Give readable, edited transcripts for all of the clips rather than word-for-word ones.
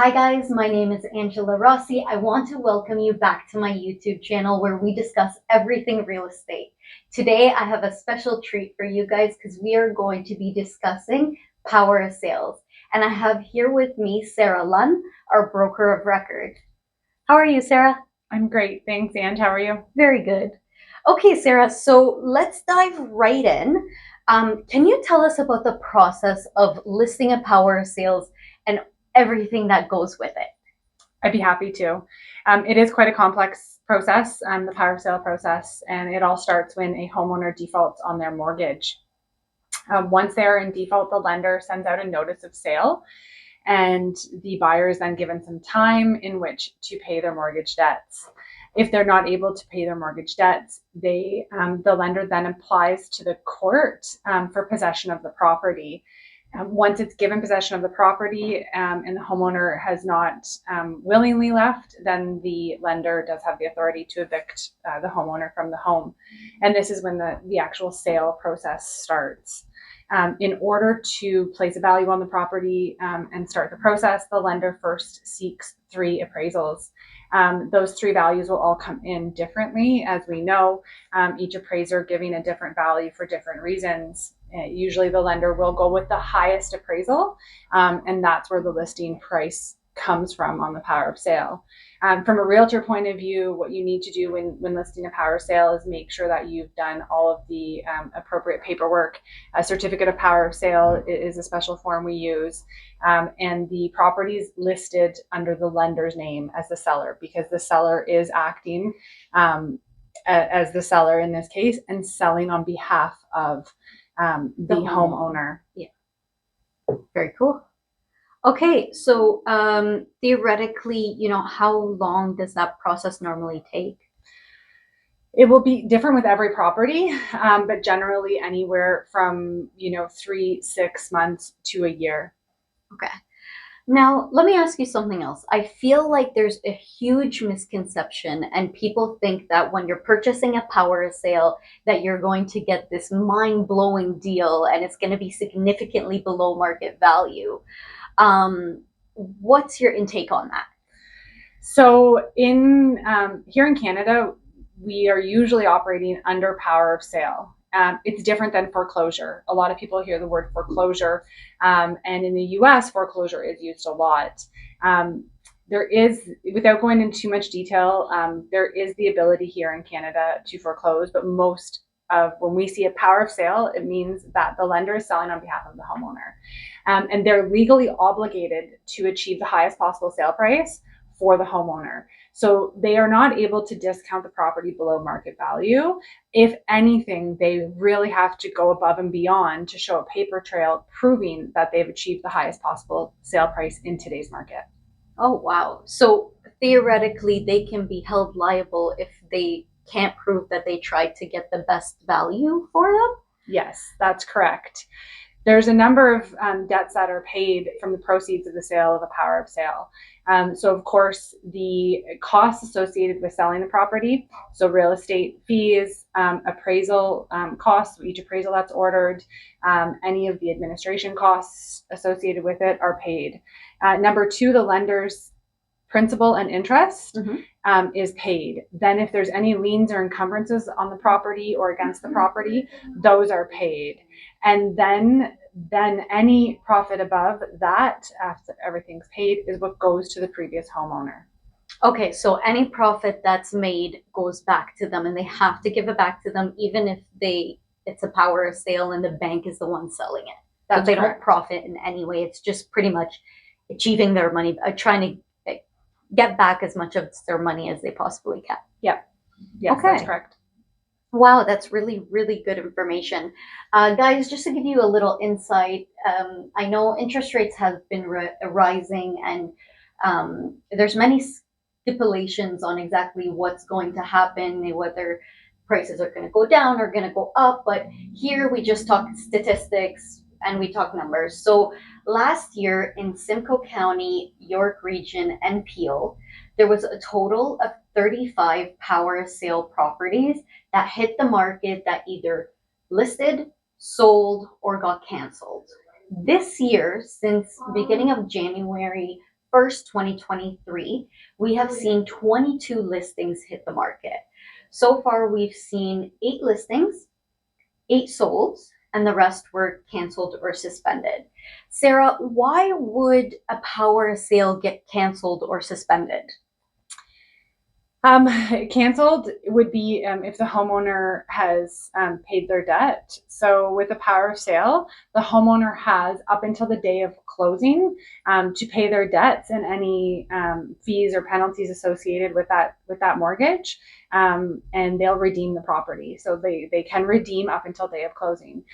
Hi guys, my name is Angela Rossi. I want to welcome you back to my YouTube channel where we discuss everything real estate. Today I have a special treat for you guys because we are going to be discussing power of sales. And I have here with me Sarah Lunn, our broker of record. How are you, Sarah? I'm great. Thanks, Ange. How are you? Very good. Okay, Sarah, so let's dive right in. Can you tell us about the process of listing a power of sales and everything that goes with it? I'd be happy to. It is quite a complex process, the power of sale process, and it all starts when a homeowner defaults on their mortgage. Once they're in default, the lender sends out a notice of sale, and the buyer is then given some time in which to pay their mortgage debts. If they're not able to pay their mortgage debts, the lender then applies to the court for possession of the property. Once it's given possession of the property and the homeowner has not willingly left, then the lender does have the authority to evict the homeowner from the home. And this is when the actual sale process starts. In order to place a value on the property and start the process, the lender first seeks 3 appraisals. Those 3 values will all come in differently, as we know, each appraiser giving a different value for different reasons. Usually the lender will go with the highest appraisal, and that's where the listing price comes from on the power of sale. From a realtor point of view, what you need to do when listing a power sale is make sure that you've done all of the appropriate paperwork. A certificate of power of sale is a special form we use, and the property is listed under the lender's name as the seller, because the seller is acting as the seller in this case and selling on behalf of the homeowner. Yeah, very cool. Okay, so theoretically, how long does that process normally take? It will be different with every property, but generally anywhere from 3, 6 months to a year. Okay. Now, let me ask you something else. I feel like there's a huge misconception, and people think that when you're purchasing a power sale, that you're going to get this mind-blowing deal and it's going to be significantly below market value. What's your intake on that? So in here in Canada, we are usually operating under power of sale. It's different than foreclosure. A lot of people hear the word foreclosure, and in the US, foreclosure is used a lot. There is, without going into too much detail, there is the ability here in Canada to foreclose, but most of when we see a power of sale, it means that the lender is selling on behalf of the homeowner. And they're legally obligated to achieve the highest possible sale price for the homeowner. So they are not able to discount the property below market value. If anything, they really have to go above and beyond to show a paper trail proving that they've achieved the highest possible sale price in today's market. Oh, wow. So theoretically, they can be held liable if they can't prove that they tried to get the best value for them? Yes, that's correct. There's a number of debts that are paid from the proceeds of the sale of a power of sale. So, of course, the costs associated with selling the property, so real estate fees, appraisal costs, each appraisal that's ordered, any of the administration costs associated with it are paid. Number 2, the lender's principal and interest is paid. Then if there's any liens or encumbrances on the property or against the property, those are paid. And then any profit above that, after everyth's paid, is what goes to the previous homeowner. Okay, so any profit that's made goes back to them and they have to give it back to them even if it's a power of sale and the bank is the one selling it. That's they correct. Don't profit in any way. It's just pretty much achieving their money, trying to get back as much of their money as they possibly can. Yeah. Yes, okay. That's correct. Wow, that's really, really good information. Guys, just to give you a little insight, I know interest rates have been rising and there's many stipulations on exactly what's going to happen, whether prices are going to go down or going to go up. But here we just talk statistics and we talk numbers. So last year in Simcoe County, York Region, and Peel, there was a total of 35 power sale properties that hit the market that either listed, sold, or got canceled. This year, since beginning of January 1st, 2023, we have seen 22 listings hit the market. So far, we've seen 8 listings, 8 sold, and the rest were canceled or suspended. Sarah, why would a power sale get canceled or suspended? Canceled would be if the homeowner has paid their debt. So with a power of sale, the homeowner has up until the day of closing to pay their debts and any fees or penalties associated with that mortgage, and they'll redeem the property. So they can redeem up until day of closing.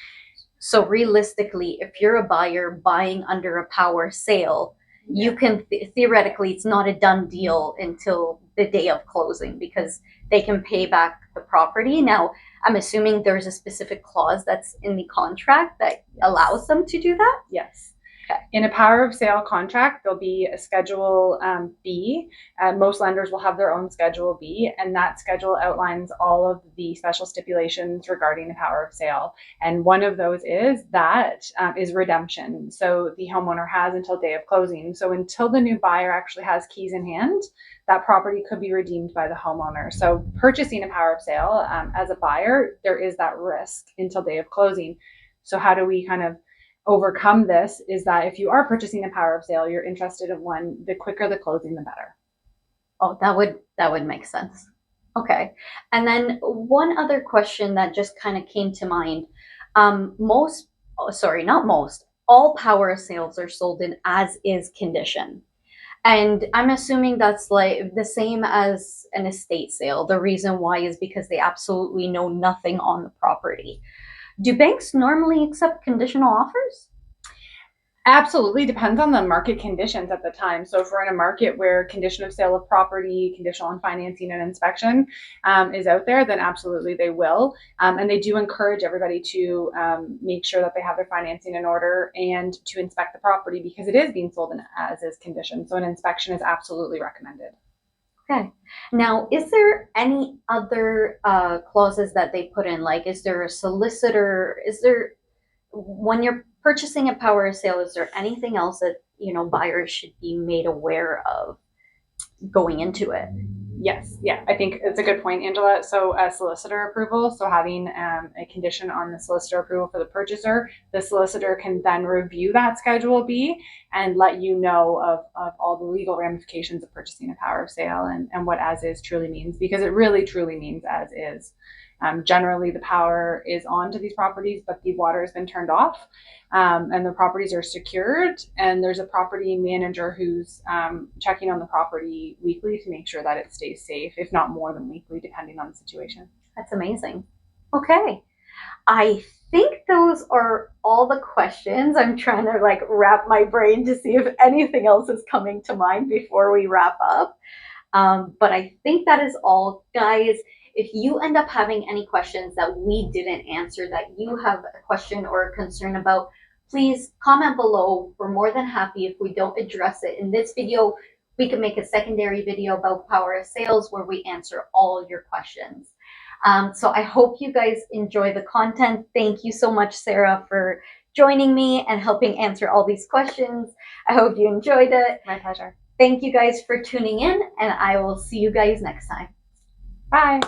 So realistically, if you're a buyer buying under a power sale, you can theoretically, it's not a done deal until the day of closing because they can pay back the property. Now, I'm assuming there's a specific clause that's in the contract that allows them to do that. Yes. Okay. In a power of sale contract, there'll be a Schedule B. Most lenders will have their own Schedule B, and that schedule outlines all of the special stipulations regarding the power of sale. And one of those is redemption. So the homeowner has until day of closing. So until the new buyer actually has keys in hand, that property could be redeemed by the homeowner. So purchasing a power of sale as a buyer, there is that risk until day of closing. So how do we kind of overcome this is that if you are purchasing a power of sale, you're interested in one, the quicker the closing, the better. Oh, that would make sense. Okay. And then one other question that just kind of came to mind. Not most, all power sales are sold in as is condition. And I'm assuming that's like the same as an estate sale. The reason why is because they absolutely know nothing on the property. Do banks normally accept conditional offers? Absolutely depends on the market conditions at the time. So if we're in a market where condition of sale of property, conditional on financing and inspection is out there, then absolutely they will. And they do encourage everybody to make sure that they have their financing in order and to inspect the property because it is being sold in as is condition. So an inspection is absolutely recommended. Okay. Now, is there any other clauses that they put in? Like, is there a solicitor? When you're purchasing a power sale, is there anything else that, buyers should be made aware of going into it? Yes, yeah, I think it's a good point, Angela. So solicitor approval, so having a condition on the solicitor approval for the purchaser, the solicitor can then review that Schedule B and let you know of all the legal ramifications of purchasing a power of sale and what as is truly means, because it really truly means as is. Generally, the power is on to these properties, but the water has been turned off, and the properties are secured. And there's a property manager who's checking on the property weekly to make sure that it stays safe, if not more than weekly, depending on the situation. That's amazing. Okay. I think those are all the questions. I'm trying to wrap my brain to see if anything else is coming to mind before we wrap up. But I think that is all, guys. If you end up having any questions that we didn't answer, that you have a question or a concern about, please comment below. We're more than happy if we don't address it in this video. We can make a secondary video about power of sales where we answer all your questions. So I hope you guys enjoy the content. Thank you so much, Sarah, for joining me and helping answer all these questions. I hope you enjoyed it. My pleasure. Thank you guys for tuning in, and I will see you guys next time. Bye.